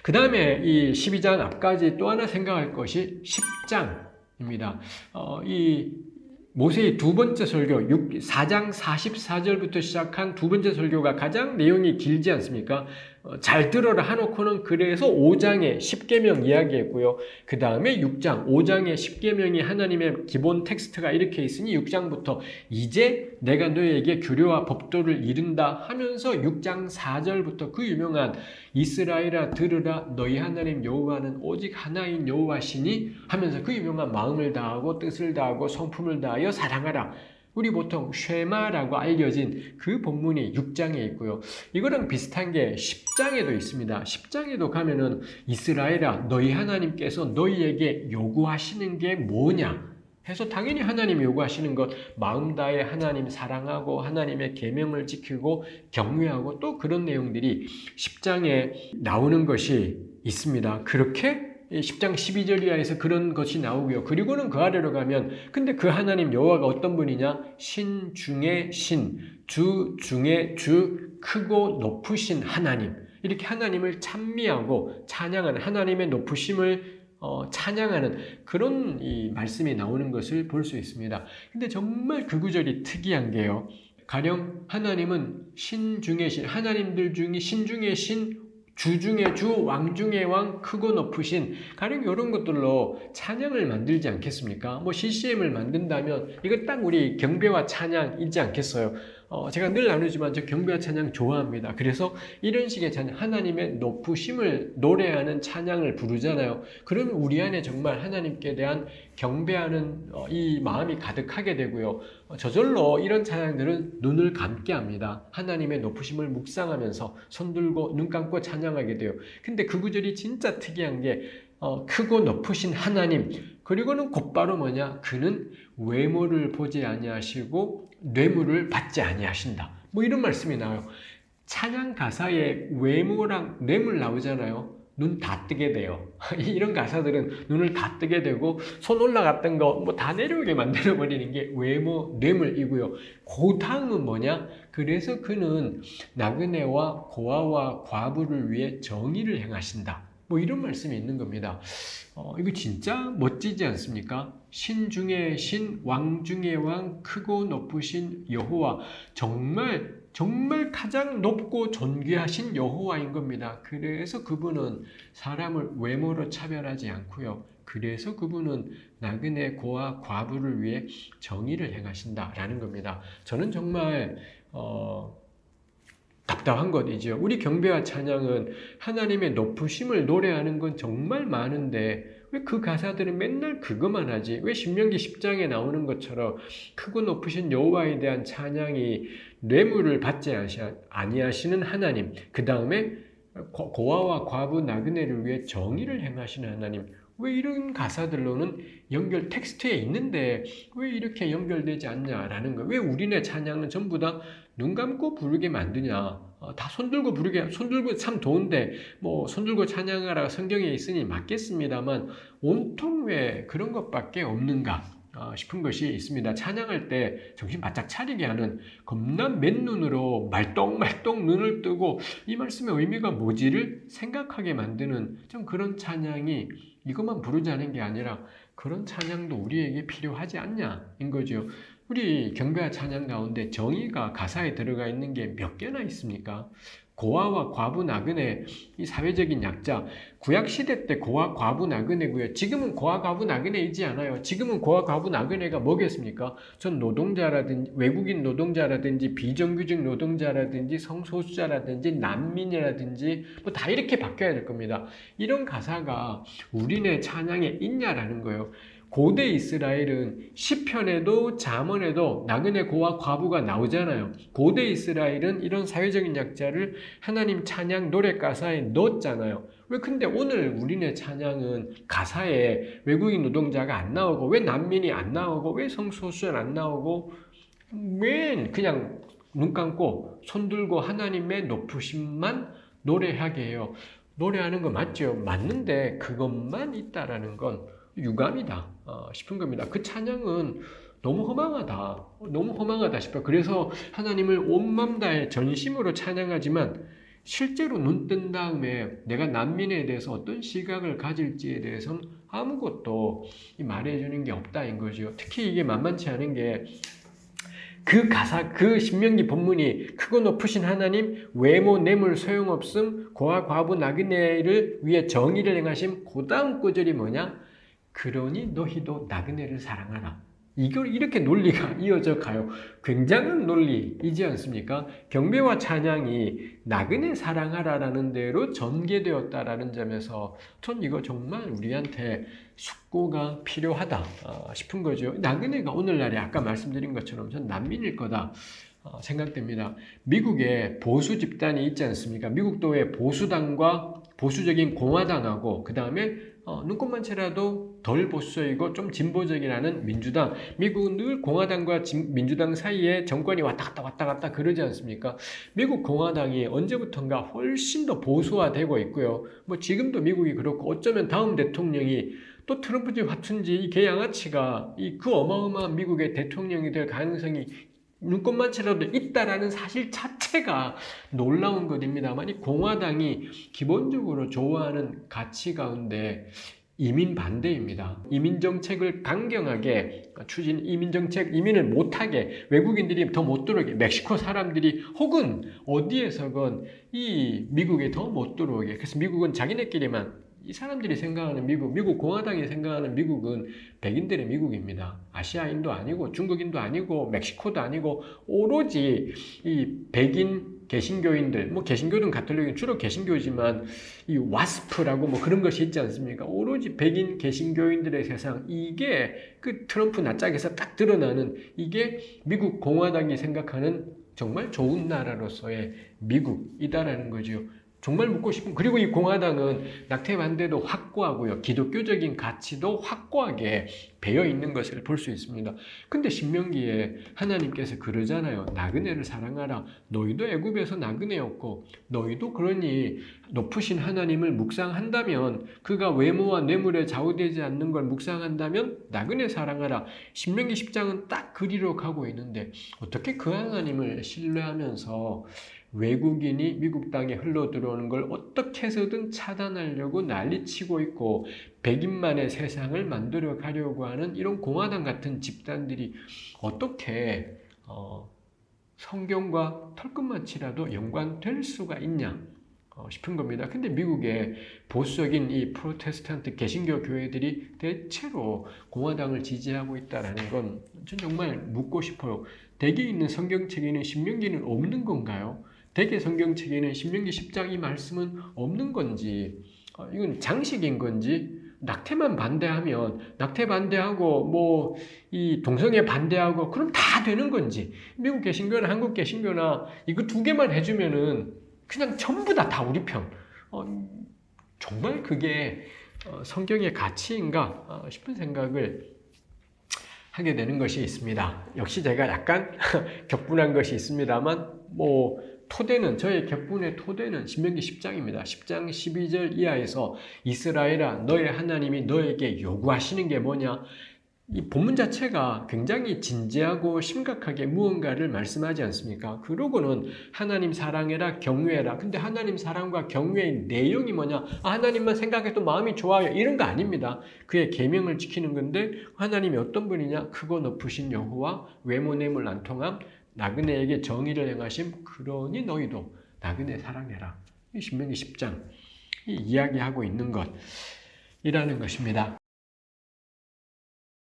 그 다음에 이 12장 앞까지 또 하나 생각할 것이 10장입니다. 이 모세의 두 번째 설교, 4장 44절부터 시작한 두 번째 설교가 가장 내용이 길지 않습니까? 잘 들어라 하놓고는 그래서 5장에 10계명 이야기했고요. 그 다음에 6장, 5장에 10계명이 하나님의 기본 텍스트가 이렇게 있으니 6장부터 이제 내가 너에게 규례와 법도를 이른다 하면서 6장 4절부터 그 유명한 이스라엘아 들으라 너희 하나님 여호와는 오직 하나인 여호와시니 하면서 그 유명한 마음을 다하고 뜻을 다하고 성품을 다하여 사랑하라. 우리 보통 쉐마라고 알려진 그 본문이 6장에 있고요. 이거랑 비슷한 게 10장에도 있습니다. 10장에도 가면은 이스라엘아 너희 하나님께서 너희에게 요구하시는 게 뭐냐? 해서 당연히 하나님이 요구하시는 것 마음 다해 하나님 사랑하고 하나님의 계명을 지키고 경외하고 또 그런 내용들이 10장에 나오는 것이 있습니다. 그렇게 10장 12절 이하에서 그런 것이 나오고요. 그리고는 그 아래로 가면 근데 그 하나님 여호와가 어떤 분이냐? 신 중의 신, 주 중의 주, 크고 높으신 하나님. 이렇게 하나님을 찬미하고 찬양하는 하나님의 높으심을 찬양하는 그런 이 말씀이 나오는 것을 볼 수 있습니다. 근데 정말 그 구절이 특이한 게요. 가령 하나님은 신 중의 신, 하나님들 중에 신 중의 신, 주 중에 주, 왕 중에 왕, 크고 높으신 가령 이런 것들로 찬양을 만들지 않겠습니까? 뭐 CCM을 만든다면 이거 딱 우리 경배와 찬양이지 않겠어요? 제가 늘 나누지만 저 경배와 찬양 좋아합니다. 그래서 이런 식의 찬양, 하나님의 높으심을 노래하는 찬양을 부르잖아요. 그러면 우리 안에 정말 하나님께 대한 경배하는 이 마음이 가득하게 되고요. 저절로 이런 찬양들은 눈을 감게 합니다. 하나님의 높으심을 묵상하면서 손 들고 눈 감고 찬양하게 돼요. 근데 그 구절이 진짜 특이한 게 크고 높으신 하나님 그리고는 곧바로 뭐냐? 그는 외모를 보지 아니하시고 뇌물을 받지 아니하신다. 뭐 이런 말씀이 나와요. 찬양 가사에 외모랑 뇌물 나오잖아요. 눈 다 뜨게 돼요. 이런 가사들은 눈을 다 뜨게 되고 손 올라갔던 거 뭐 다 내려오게 만들어 버리는 게 외모, 뇌물이고요. 그 다음은 뭐냐? 그래서 그는 나그네와 고아와 과부를 위해 정의를 행하신다. 뭐 이런 말씀이 있는 겁니다. 이거 진짜 멋지지 않습니까? 신 중에 신, 왕 중에 왕, 크고 높으신 여호와 정말 가장 높고 존귀하신 여호와인 겁니다. 그래서 그분은 사람을 외모로 차별하지 않고요. 그래서 그분은 나그네 고아 과부를 위해 정의를 행하신다라는 겁니다. 저는 정말 답답한 것이죠. 우리 경배와 찬양은 하나님의 높으심을 노래하는 건 정말 많은데 왜 그 가사들은 맨날 그것만 하지? 왜 신명기 10장에 나오는 것처럼 크고 높으신 여호와에 대한 찬양이 뇌물을 받지 아니하시는 하나님, 그 다음에 고아와 과부 나그네를 위해 정의를 행하시는 하나님, 왜 이런 가사들로는 연결 텍스트에 있는데 왜 이렇게 연결되지 않냐라는 거. 왜 우리네 찬양은 전부 다 눈 감고 부르게 만드냐? 다 손들고 부르게, 손들고 참 좋은데 뭐 손들고 찬양하라 성경에 있으니 맞겠습니다만 온통 왜 그런 것밖에 없는가 싶은 것이 있습니다. 찬양할 때 정신 바짝 차리게 하는 겁나 맨눈으로 말똥말똥 눈을 뜨고 이 말씀의 의미가 뭐지를 생각하게 만드는 좀 그런 찬양이 이것만 부르자는 게 아니라 그런 찬양도 우리에게 필요하지 않냐인 거죠. 우리 경배와 찬양 가운데 정의가 가사에 들어가 있는 게 몇 개나 있습니까? 고아와 과부 나그네, 이 사회적인 약자, 구약시대 때 고아, 과부, 나그네고요. 지금은 고아, 과부, 나그네이지 않아요. 지금은 고아, 과부, 나그네가 뭐겠습니까? 전 노동자라든지, 외국인 노동자라든지, 비정규직 노동자라든지, 성소수자라든지, 난민이라든지, 뭐 다 이렇게 바뀌어야 될 겁니다. 이런 가사가 우리네 찬양에 있냐라는 거예요. 고대 이스라엘은 시편에도 잠언에도 나그네 고아 과부가 나오잖아요. 고대 이스라엘은 이런 사회적인 약자를 하나님 찬양 노래 가사에 넣었잖아요. 왜 근데 오늘 우리네 찬양은 가사에 외국인 노동자가 안 나오고 왜 난민이 안 나오고 왜 성소수자 안 나오고 왜 그냥 눈 감고 손 들고 하나님의 높으심만 노래하게 해요. 노래하는 거 맞죠? 맞는데 그것만 있다라는 건 유감이다 싶은 겁니다. 그 찬양은 너무 허망하다 싶어요. 그래서 하나님을 온 맘 다해 전심으로 찬양하지만 실제로 눈 뜬 다음에 내가 난민에 대해서 어떤 시각을 가질지에 대해서는 아무것도 말해주는 게 없다인 거죠. 특히 이게 만만치 않은 게 그 가사, 그 신명기 본문이 크고 높으신 하나님, 외모, 뇌물 소용없음, 고아, 과부, 나그네를 위해 정의를 행하심, 그 다음 구절이 뭐냐? 그러니 너희도 나그네를 사랑하라. 이걸 이렇게 논리가 이어져 가요. 굉장한 논리이지 않습니까? 경배와 찬양이 나그네 사랑하라라는 대로 전개되었다라는 점에서 전 이거 정말 우리한테 숙고가 필요하다 싶은 거죠. 나그네가 오늘날에 아까 말씀드린 것처럼 전 난민일 거다 생각됩니다. 미국에 보수 집단이 있지 않습니까? 미국도 왜 보수당과 보수적인 공화당하고 그 다음에 눈곱만 채라도 덜 보수적이고 좀 진보적이라는 민주당. 미국은 늘 공화당과 민주당 사이에 정권이 왔다 갔다 그러지 않습니까? 미국 공화당이 언제부턴가 훨씬 더 보수화되고 있고요. 뭐 지금도 미국이 그렇고 어쩌면 다음 대통령이 또 트럼프인지 화춘지 이 개양아치가 그 어마어마한 미국의 대통령이 될 가능성이 눈곱만 채라도 있다라는 사실 자체가 놀라운 것입니다만 이 공화당이 기본적으로 좋아하는 가치 가운데 이민 반대입니다. 이민 정책을 강경하게 이민 정책, 이민을 못하게 외국인들이 더 못 들어오게 멕시코 사람들이 혹은 어디에서건 이 미국에 더 못 들어오게 그래서 미국은 자기네끼리만 이 사람들이 생각하는 미국 공화당이 생각하는 미국은 백인들의 미국입니다. 아시아인도 아니고 중국인도 아니고 멕시코도 아니고 오로지 이 백인 개신교인들, 뭐 개신교든 가톨릭은 주로 개신교지만 이 와스프라고 뭐 그런 것이 있지 않습니까? 오로지 백인 개신교인들의 세상 이게 그 트럼프 낯짝에서 딱 드러나는 이게 미국 공화당이 생각하는 정말 좋은 나라로서의 미국이다라는 거죠. 정말 묻고 싶은 그리고 이 공화당은 낙태 반대도 확고하고요. 기독교적인 가치도 확고하게 배어 있는 것을 볼 수 있습니다. 근데 신명기에 하나님께서 그러잖아요. 나그네를 사랑하라. 너희도 애굽에서 나그네였고 너희도 그러니 높으신 하나님을 묵상한다면 그가 외모와 뇌물에 좌우되지 않는 걸 묵상한다면 나그네 사랑하라. 신명기 10장은 딱 그리로 가고 있는데 어떻게 그 하나님을 신뢰하면서 외국인이 미국 땅에 흘러 들어오는 걸 어떻게 해서든 차단하려고 난리치고 있고 백인만의 세상을 만들어 가려고 하는 이런 공화당 같은 집단들이 어떻게 성경과 털끝만치라도 연관될 수가 있냐 싶은 겁니다. 근데 미국의 보수적인 이 프로테스탄트 개신교 교회들이 대체로 공화당을 지지하고 있다는 건 전 정말 묻고 싶어요. 대개 있는 성경책에는 신명기는 없는 건가요? 대개 성경책에는 신명기 10장 이 말씀은 없는 건지 이건 장식인 건지 낙태만 반대하면 낙태 반대하고 뭐 이 동성애 반대하고 그럼 다 되는 건지 미국 개신교나 한국 개신교나 이거 두 개만 해주면은 그냥 전부 다 우리 편 정말 그게 성경의 가치인가 싶은 생각을 하게 되는 것이 있습니다. 역시 제가 약간 격분한 것이 있습니다만 저의 격분의 토대는 신명기 10장입니다. 10장 12절 이하에서 이스라엘아 너의 하나님이 너에게 요구하시는 게 뭐냐? 이 본문 자체가 굉장히 진지하고 심각하게 무언가를 말씀하지 않습니까? 그러고는 하나님 사랑해라, 경외해라. 근데 하나님 사랑과 경외의 내용이 뭐냐? 하나님만 생각해도 마음이 좋아요. 이런 거 아닙니다. 그의 계명을 지키는 건데 하나님이 어떤 분이냐? 크고 높으신 여호와, 외모 뇌물 안 통함, 나그네에게 정의를 행하심. 그러니 너희도 나그네 사랑해라. 이 신명기 10장 이 이야기하고 있는 것이라는 것입니다.